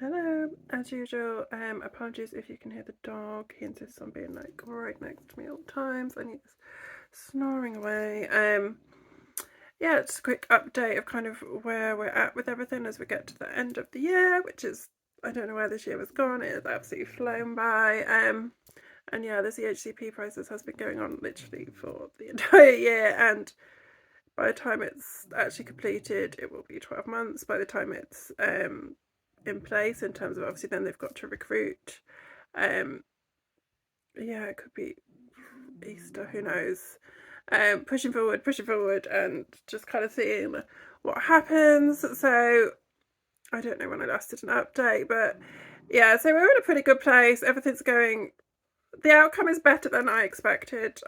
Hello, as usual, apologies if you can hear the dog. He insists on being like right next to me all the times and he's snoring away. Yeah, it's a quick update of kind of where we're at with everything as we get to the end of the year, which is, I don't know where this year was gone. It has absolutely flown by. And yeah, this EHCP process has been going on literally for the entire year, and by the time it's actually completed, it will be 12 months. By the time it's in place, in terms of obviously then they've got to recruit. Yeah, it could be Easter, who knows. Pushing forward, and just kind of seeing what happens. So I don't know when I last did an update, but yeah, so we're in a pretty good place. Everything's going. The outcome is better than I expected.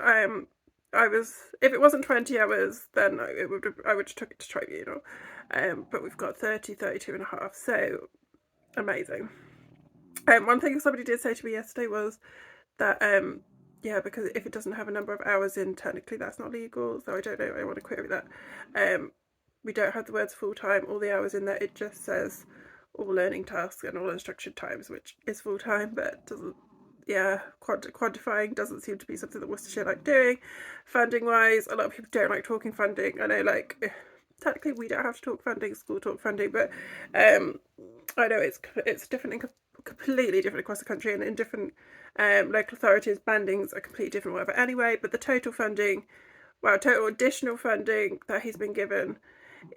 I was, if it wasn't 20 hours, then I would have took it to tribunal. But we've got 30, 32 and a half, so amazing. One thing somebody did say to me yesterday was that yeah, because if it doesn't have a number of hours in, technically that's not legal. So I don't know. I want to query that. We don't have the words full time, all the hours in there. It just says all learning tasks and all unstructured times, which is full time, but doesn't. Yeah, quantifying doesn't seem to be something that Worcestershire like doing. Funding wise, a lot of people don't like talking funding. I know, like technically we don't have to talk funding, school talk funding, but I know it's different, completely different across the country, and in different local authorities, bandings are completely different, whatever. Anyway, but the total funding, well, total additional funding that he's been given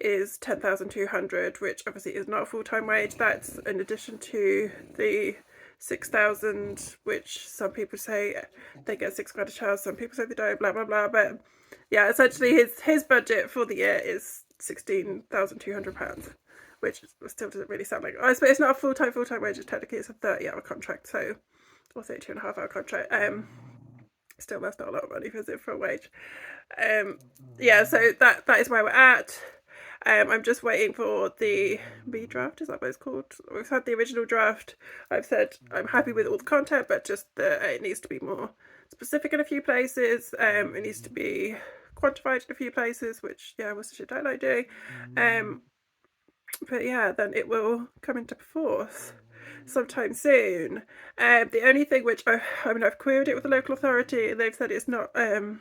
is 10,200, which obviously is not a full-time wage. That's in addition to the 6,000, which some people say they get £6 a child, some people say they don't, blah blah blah. But yeah, essentially his budget for the year is £16,200, which still doesn't really sound like. I suppose it's not a full-time wage. Technically, it's a 30-hour contract, so or 32.5-hour contract. Still, that's not a lot of money for a wage. Yeah, so that is where we're at. I'm just waiting for the redraft. Is that what it's called? We've had the original draft. I've said I'm happy with all the content, but just it needs to be more specific in a few places. It needs to be quantified in a few places, which yeah, Worcestershire don't like doing. But yeah, then it will come into force sometime soon. The only thing which I've queried it with the local authority, and they've said it's not down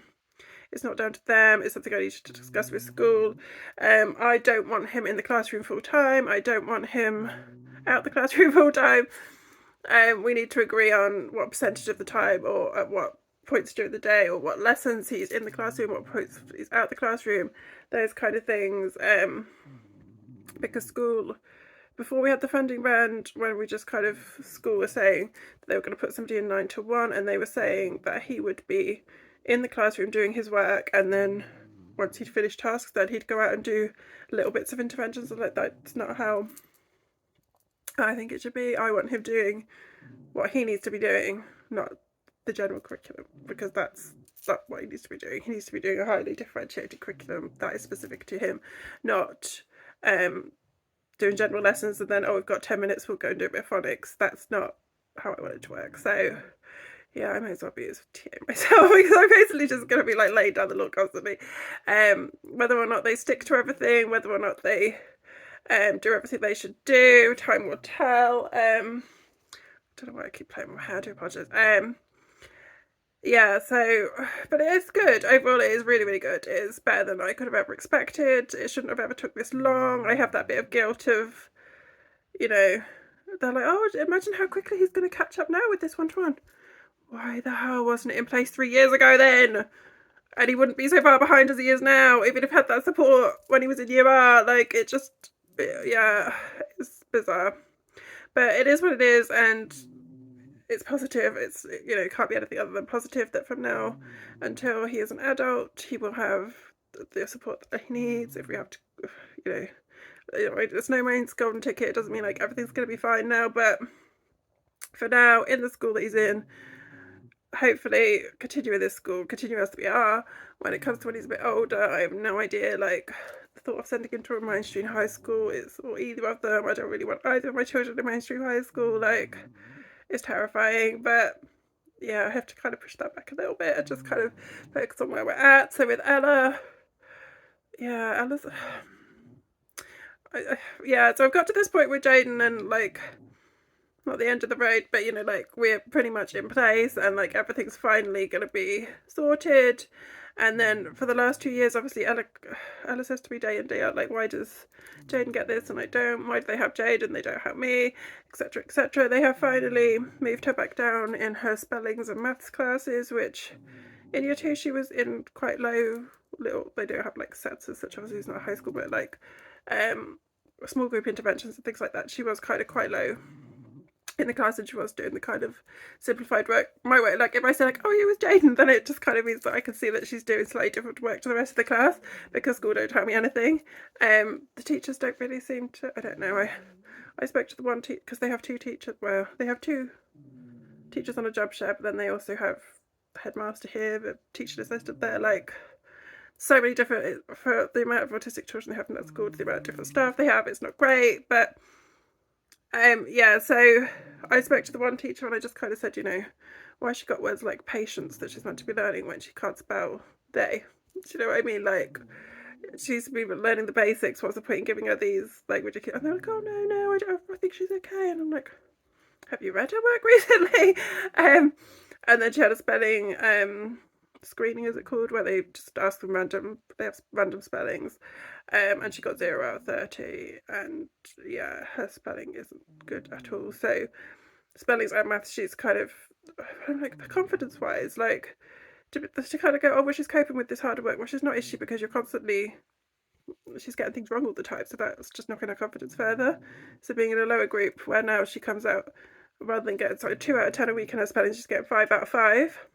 to them. It's something I need to discuss with school. I don't want him in the classroom full time. I don't want him out the classroom full time. We need to agree on what percentage of the time, or at what points during the day, or what lessons he's in the classroom, what points he's out the classroom, those kind of things. Because school, before we had the funding round, when we just kind of, school was saying that they were going to put somebody in 9 to 1, and they were saying that he would be in the classroom doing his work, and then once he'd finished tasks, then he'd go out and do little bits of interventions. And like, that's not how I think it should be. I want him doing what he needs to be doing, not the general curriculum, because that's not what he needs to be doing. He needs to be doing a highly differentiated curriculum that is specific to him, not doing general lessons and then, oh, we've got 10 minutes, we'll go and do a bit of phonics. That's not how I want it to work. So yeah, I might as well be as TA myself, because I'm basically just going to be like laying down the law constantly. Whether or not they stick to everything, whether or not they do everything they should do, time will tell. I don't know why I keep playing with my hair, I do apologise. Yeah, so, but it is good. Overall, it is really, really good. It is better than I could have ever expected. It shouldn't have ever took this long. I have that bit of guilt of, you know, they're like, oh, imagine how quickly he's going to catch up now with this one-to-one. Why the hell wasn't it in place 3 years ago then? And he wouldn't be so far behind as he is now, even if he had that support when he was in year R. Like, it just, yeah, it's bizarre. But it is what it is, and it's positive. It's, you know, it can't be anything other than positive that from now until he is an adult, he will have the support that he needs. If we have to, you know, it's no man's golden ticket. It doesn't mean like everything's going to be fine now, but for now, in the school that he's in, hopefully continue with this school, continue as we are. When it comes to when he's a bit older, I have no idea. Like, the thought of sending him to a mainstream high school is, or either of them, I don't really want either of my children in mainstream high school. Like, it's terrifying. But yeah, I have to kind of push that back a little bit and just kind of focus on where we're at. So with Ella, yeah, Ella's, yeah, so I've got to this point with Jaden, and like, not the end of the road, but you know, like we're pretty much in place and like everything's finally going to be sorted. And then for the last 2 years, obviously Ella says to me day in day out, like, why does Jaden get this and I don't? Why do they have Jade and they don't have me, etc., etc. They have finally moved her back down in her spellings and maths classes, which in year 2 she was in quite low. Little, they don't have like sets as such, obviously it's not high school, but like small group interventions and things like that. She was kind of quite low in the class, and she was doing the kind of simplified work my way. Like if I say like, oh, you was Jaden, then it just kind of means that I can see that she's doing slightly different work to the rest of the class, because school don't tell me anything. The teachers don't really seem to, I don't know, I spoke to the one teacher, because they have two teachers, well, they have two teachers on a job share, but then they also have the headmaster here, the teaching assistant there, like so many different, for the amount of autistic children they have in that school, the amount of different staff they have, it's not great. But yeah, so I spoke to the one teacher and I just kind of said, you know, why she got words like patience that she's meant to be learning when she can't spell day. Do you know what I mean? Like, she's been learning the basics. What's the point in giving her these like ridiculous? And they're like, oh no, I think she's okay. And I'm like, have you read her work recently? And then she had a spelling screening, is it called, where they just ask them they have random spellings, and she got 0 out of 30, and yeah, her spelling isn't good at all. So spellings and maths, she's kind of, I'm like, confidence wise, like to kind of go, oh well, she's coping with this harder work, well she's not, is she? Because she's getting things wrong all the time, so that's just knocking her confidence further. So being in a lower group where now she comes out, rather than getting 2 out of 10 a week in her spelling, she's getting 5 out of 5.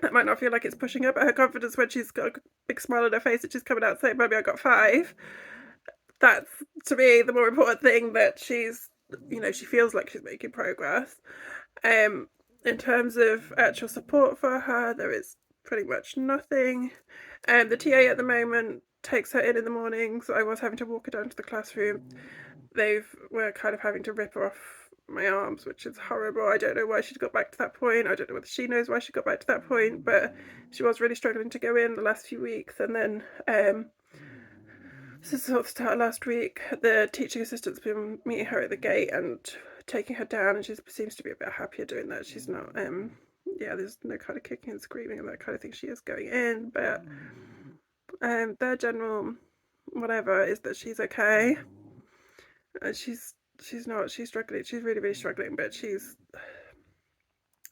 That might not feel like it's pushing up her confidence when she's got a big smile on her face and she's coming out saying, "Maybe I got 5." That's, to me, the more important thing, that she's, you know, she feels like she's making progress. In terms of actual support for her, there is pretty much nothing. The TA at the moment takes her in the mornings. I was having to walk her down to the classroom. We're kind of having to rip her off my arms, which is horrible. I don't know why she's got back to that point. I don't know whether she knows why she got back to that point, but she was really struggling to go in the last few weeks. And then this is sort of start last week, the teaching assistant's been meeting her at the gate and taking her down, and she seems to be a bit happier doing that. She's not yeah, there's no kind of kicking and screaming and that kind of thing. She is going in, but their general whatever is that she's okay. She's struggling. She's really, really struggling, but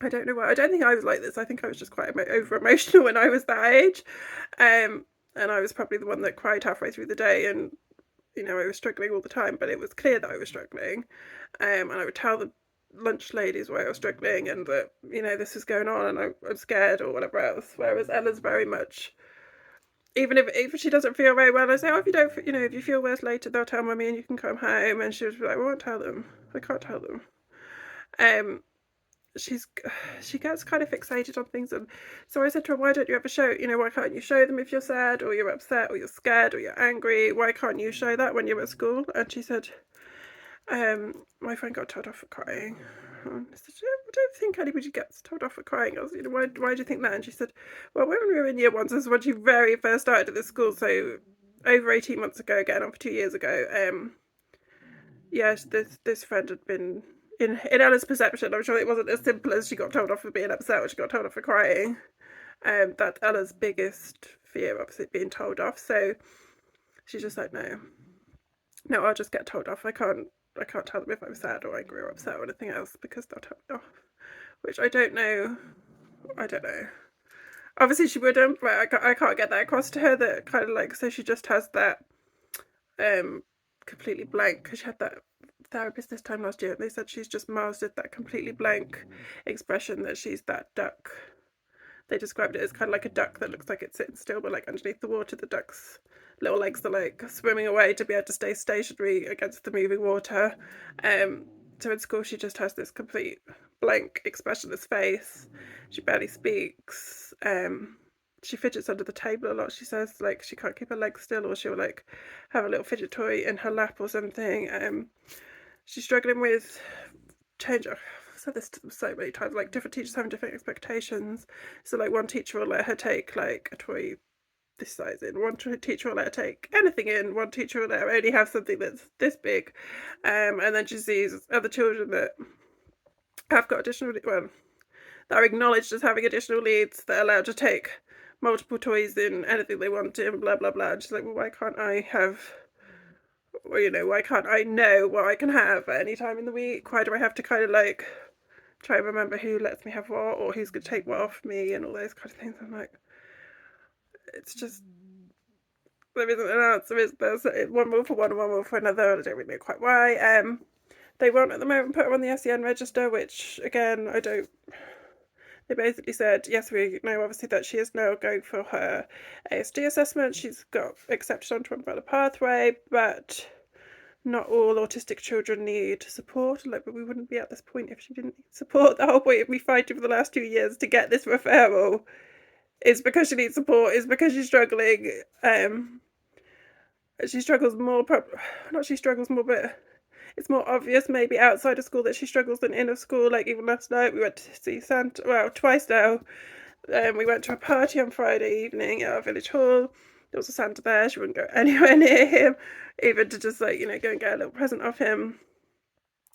I don't know why. I don't think I was like this. I think I was just quite over emotional when I was that age. And I was probably the one that cried halfway through the day, and you know, I was struggling all the time, but it was clear that I was struggling. And I would tell the lunch ladies why I was struggling and that, you know, this is going on and I'm scared or whatever else. Whereas Ella's very much, even if she doesn't feel very well, I say, oh, if you don't, you know, if you feel worse later, they'll tell mummy and you can come home. And she was like, I won't tell them. I can't tell them. She gets kind of fixated on things, and so I said to her, why don't you ever show, you know, why can't you show them if you're sad or you're upset or you're scared or you're angry? Why can't you show that when you're at school? And she said, my friend got told off for crying. And I said, I don't think anybody gets told off for crying. I was, you know, why do you think that? And she said, well, when we were in year 1, so this was when she very first started at this school, so over 18 months ago, getting on for 2 years ago, yes, this friend had been, in Ella's perception, I'm sure it wasn't as simple as she got told off for being upset or she got told off for crying. That's Ella's biggest fear, obviously, being told off. So she's just like, no, I'll just get told off. I can't tell them if I'm sad or angry or upset or anything else, because they'll tell me off. Which I don't know. Obviously she wouldn't, but I can't get that across to her, that kind of like, so she just has that completely blank, because she had that therapist this time last year, and they said she's just mastered that completely blank expression, that she's that duck. They described it as kind of like a duck that looks like it's sitting still, but like underneath the water, the duck's little legs are like swimming away to be able to stay stationary against the moving water. So in school she just has this complete blank expressionless face. She barely speaks. She fidgets under the table a lot. She says like she can't keep her legs still, or she'll like have a little fidget toy in her lap or something. She's struggling with change. I've said this so many times, like different teachers having different expectations. So like one teacher will let her take like a toy this size in, one teacher will let her take anything in, one teacher will let her only have something that's this big, and then she sees other children that have got additional, well, that are acknowledged as having additional needs, that are allowed to take multiple toys in anything they want in, blah blah blah. And she's like, well, why can't I have, well, you know, why can't I know what I can have at any time in the week? Why do I have to kind of like try and remember who lets me have what, or who's going to take what off me, and all those kind of things? I'm like, it's just, there isn't an answer, is there? So one rule for one and one rule for another. I don't really know quite why. They won't at the moment put her on the SEN register, which again, I don't. They basically said, yes, we know obviously that she is now going for her ASD assessment. She's got accepted onto umbrella pathway, but not all autistic children need support. Like, but we wouldn't be at this point if she didn't need support. The whole point of me fighting for the last 2 years to get this referral is because she needs support, is because she's struggling. She struggles more, not she struggles more, but it's more obvious maybe outside of school that she struggles than in of school. Like even last night we went to see Santa, well, twice now. We went to a party on Friday evening at our village hall. There was a Santa there. She wouldn't go anywhere near him, even to just like, you know, go and get a little present off him.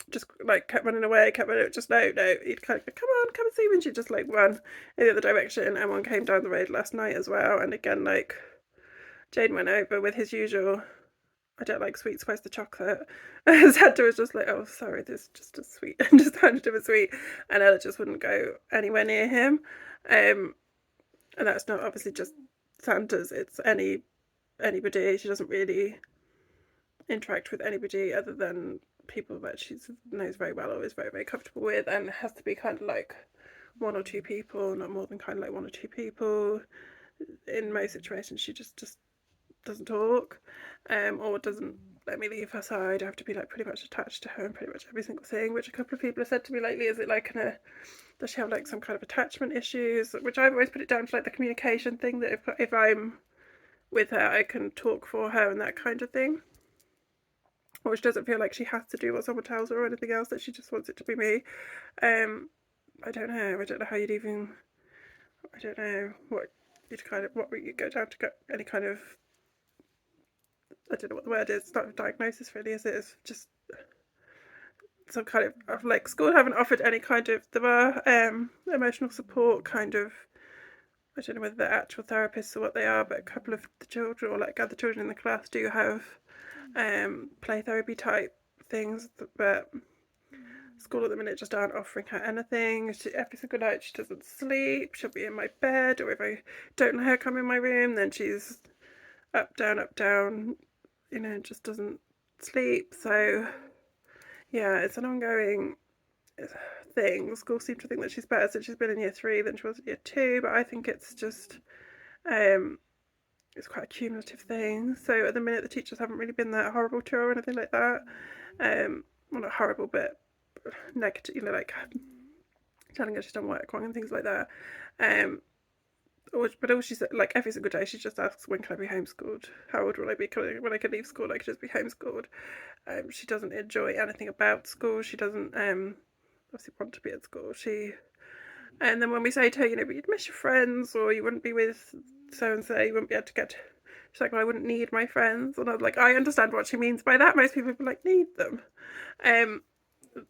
Just like kept running away, kept running, just no. He'd kind of go, come on, come and see me. And she'd just like run in the other direction. And one came down the road last night as well. And again, like Jane went over with his usual, I don't like sweet, spice the chocolate. Santa was just like, oh, sorry, this is just a sweet, and just handed him a sweet. And Ella just wouldn't go anywhere near him. And that's not obviously just Santa's, it's anybody. She doesn't really interact with anybody other than people that she knows very well or is very, very comfortable with, and it has to be kind of like one or two people, not more than kind of like one or two people. In most situations, she just doesn't talk, or doesn't let me leave her side. I have to be like pretty much attached to her in pretty much every single thing, which a couple of people have said to me lately, is it like does she have like some kind of attachment issues, which I've always put it down to like the communication thing, that if I'm with her I can talk for her and that kind of thing, which doesn't feel like she has to do what someone tells her or anything else, that she just wants it to be me. I don't know how you'd even, I don't know what you'd kind of, what would you go down to get any kind of, I don't know what the word is, it's not a diagnosis really, is it? It's just some kind of like, school haven't offered any kind of, there are emotional support kind of, I don't know whether they're actual therapists or what they are, but a couple of the children, or like other children in the class, do have play therapy type things, but school at the minute just aren't offering her anything. Every single night she doesn't sleep, she'll be in my bed, or if I don't let her come in my room, then she's up, down, you know, just doesn't sleep. So yeah, it's an ongoing thing. School seem to think that she's better since she's been in year 3 than she was in year 2, but I think it's just it's quite a cumulative thing. So at the minute the teachers haven't really been that horrible to her or anything like that. Well, not horrible, but negative, you know, like telling her she's done work wrong and things like that. But all she said, like every single day, she just asks, when can I be homeschooled? How old will I be when I can leave school? I could just be homeschooled. She doesn't enjoy anything about school. She doesn't obviously want to be at school. And then when we say to her, you know, but you'd miss your friends, or you wouldn't be with so and so, you wouldn't be able to get. She's like, well, I wouldn't need my friends, and I'm like, I understand what she means by that. Most people would be like, need them.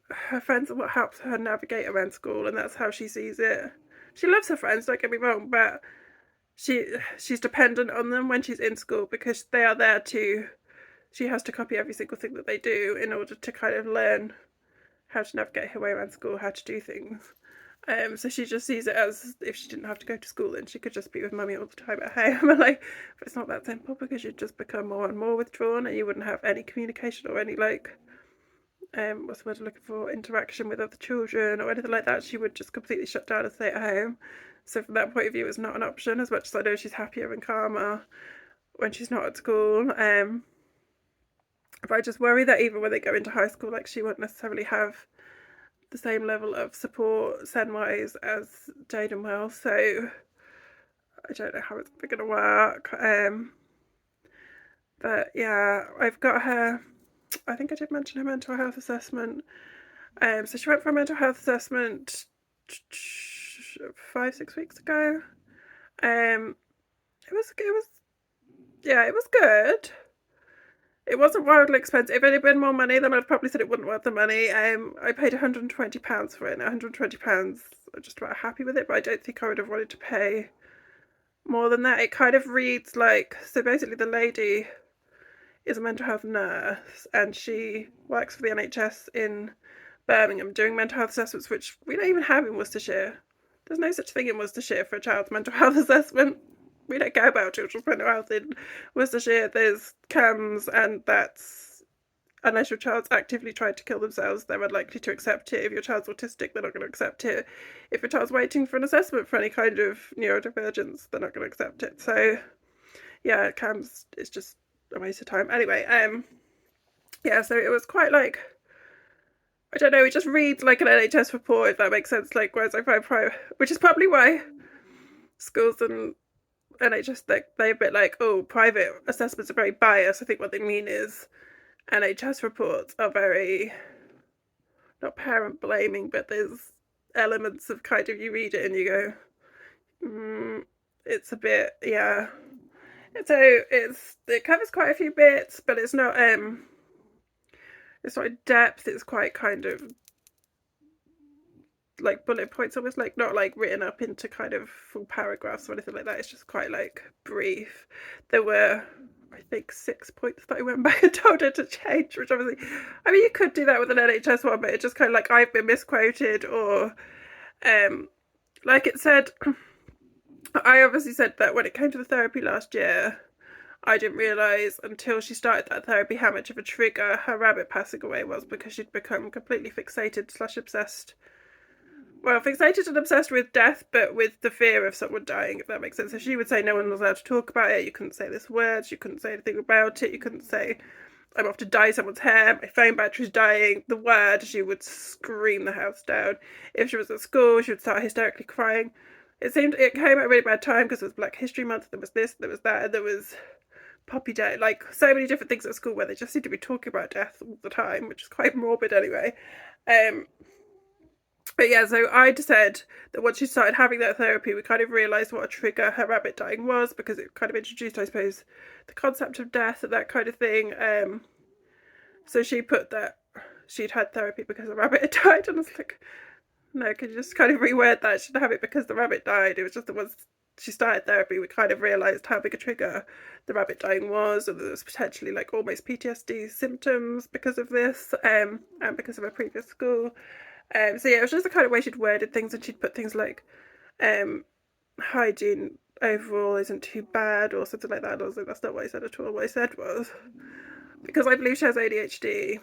Her friends are what helps her navigate around school, and that's how she sees it. She loves her friends, don't get me wrong, but she's dependent on them when she's in school, because they are there to, she has to copy every single thing that they do in order to kind of learn how to navigate her way around school, how to do things. So she just sees it as, if she didn't have to go to school, then she could just be with mummy all the time at home. Like, but it's not that simple, because you'd just become more and more withdrawn, and you wouldn't have any communication or any like what's the word I'm looking for, interaction with other children or anything like that. She would just completely shut down and stay at home. So from that point of view, it's not an option, as much as I know she's happier and calmer when she's not at school. But I just worry that even when they go into high school, like, she won't necessarily have the same level of support SEN-wise as Jaden will. So I don't know how it's going to work. But yeah, I've got her, I think I did mention her mental health assessment. So she went for a mental health assessment 5-6 weeks ago. It was good. It wasn't wildly expensive. If it had been more money, then I'd probably said it wasn't worth the money. I paid £120 for it, and £120, I'm just about happy with it, but I don't think I would have wanted to pay more than that. It kind of reads like, so basically the lady is a mental health nurse, and she works for the NHS in Birmingham doing mental health assessments, which we don't even have in Worcestershire. There's no such thing in Worcestershire for a child's mental health assessment. We don't care about children's mental health in Worcestershire. There's CAMS, and that's, unless your child's actively tried to kill themselves, they're unlikely to accept it. If your child's autistic, they're not going to accept it. If your child's waiting for an assessment for any kind of neurodivergence, they're not going to accept it. So yeah, CAMS is just a waste of time. Anyway, yeah, so it was quite like, I don't know, it just reads like an NHS report, if that makes sense. Like, whereas I find private, which is probably why schools and NHS, they're a bit like, oh, private assessments are very biased. I think what they mean is NHS reports are very, not parent blaming, but there's elements of kind of, you read it and you go, it's a bit, yeah. So it covers quite a few bits, but it's not in depth. It's quite kind of like bullet points, almost, like not like written up into kind of full paragraphs or anything like that. It's just quite like brief. There were, I think, 6 points that I went back and told her to change, which obviously, I mean, you could do that with an NHS one, but it's just kind of like, I've been misquoted, or like it said, I obviously said that when it came to the therapy last year, I didn't realise until she started that therapy how much of a trigger her rabbit passing away was, because she'd become completely fixated / obsessed. Well, fixated and obsessed with death, but with the fear of someone dying, if that makes sense. So she would say no one was allowed to talk about it, you couldn't say this word, you couldn't say anything about it, you couldn't say, I'm off to dye someone's hair, my phone battery's dying, the word, she would scream the house down. If she was at school, she would start hysterically crying. It came at a really bad time, because it was Black History Month, there was this, there was that, and there was Poppy Day, like so many different things at school where they just seem to be talking about death all the time, which is quite morbid anyway. But yeah, so I'd said that once she started having that therapy, we kind of realised what a trigger her rabbit dying was, because it kind of introduced, I suppose, the concept of death and that kind of thing. So she put that she'd had therapy because the rabbit had died, and I was like, no, can you just kind of reword that? She didn't have it because the rabbit died. It was just that once she started therapy, we kind of realised how big a trigger the rabbit dying was, and there was potentially like almost PTSD symptoms because of this, and because of her previous school. So yeah, it was just the kind of way she'd worded things, and she'd put things like, hygiene overall isn't too bad, or something like that. And I was like, that's not what I said at all. What I said was, because I believe she has ADHD,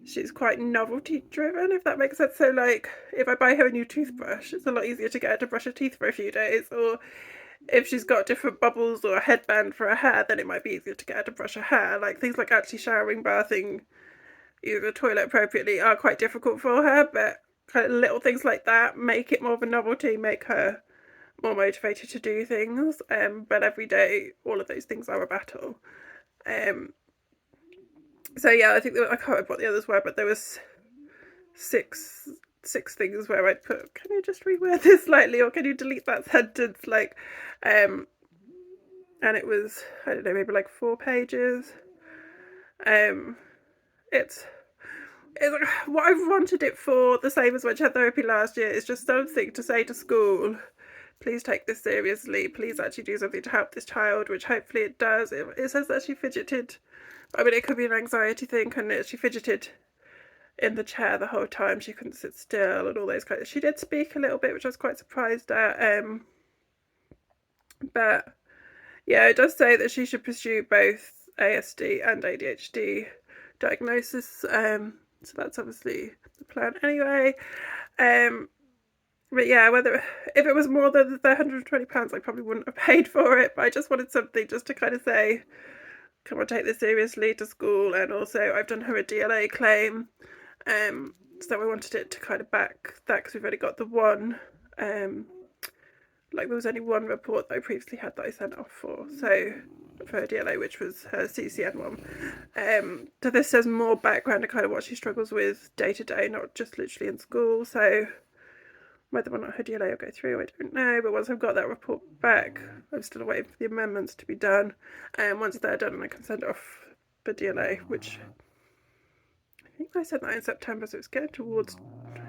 she's quite novelty driven, if that makes sense. So like, if I buy her a new toothbrush, it's a lot easier to get her to brush her teeth for a few days. Or if she's got different bubbles or a headband for her hair, then it might be easier to get her to brush her hair. Like things like actually showering, bathing, using the toilet appropriately are quite difficult for her, but kind of little things like that make it more of a novelty, make her more motivated to do things. But every day, all of those things are a battle. So yeah, I think I can't remember what the others were, but there was six things where I'd put, can you just reword this slightly, or can you delete that sentence? Like, and it was, I don't know, maybe like 4 pages. It's what I've wanted it for, the same as when she had therapy last year, is just something to say to school, please take this seriously, please actually do something to help this child, which hopefully it does. It says that she fidgeted. I mean, it could be an anxiety thing, couldn't it? She fidgeted in the chair the whole time, she couldn't sit still, and all those kinds of, she did speak a little bit, which I was quite surprised at. But yeah, it does say that she should pursue both ASD and ADHD diagnosis. So that's obviously the plan anyway. But yeah, if it was more than the £120, I probably wouldn't have paid for it. But I just wanted something just to kind of say, come on, take this seriously to school. And also, I've done her a DLA claim. So I wanted it to kind of back that, because we've only got the one. Like there was only one report that I previously had that I sent off for. So for her DLA, which was her CCN one. So this says more background to kind of what she struggles with day to day, not just literally in school. So whether or not her DLA will go through, I don't know. But once I've got that report back, I'm still waiting for the amendments to be done. And once they're done, I can send it off for DLA, which I think they said that in September, so it's getting towards,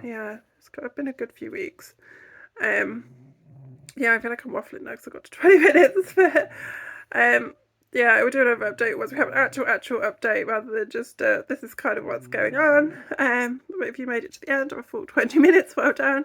yeah, it's been a good few weeks. Yeah, I feel like I'm waffling now because I got to 20 minutes, but yeah, we'll do another update once we have an actual update rather than just this is kind of what's going on. But if you made it to the end of a full 20 minutes, well done.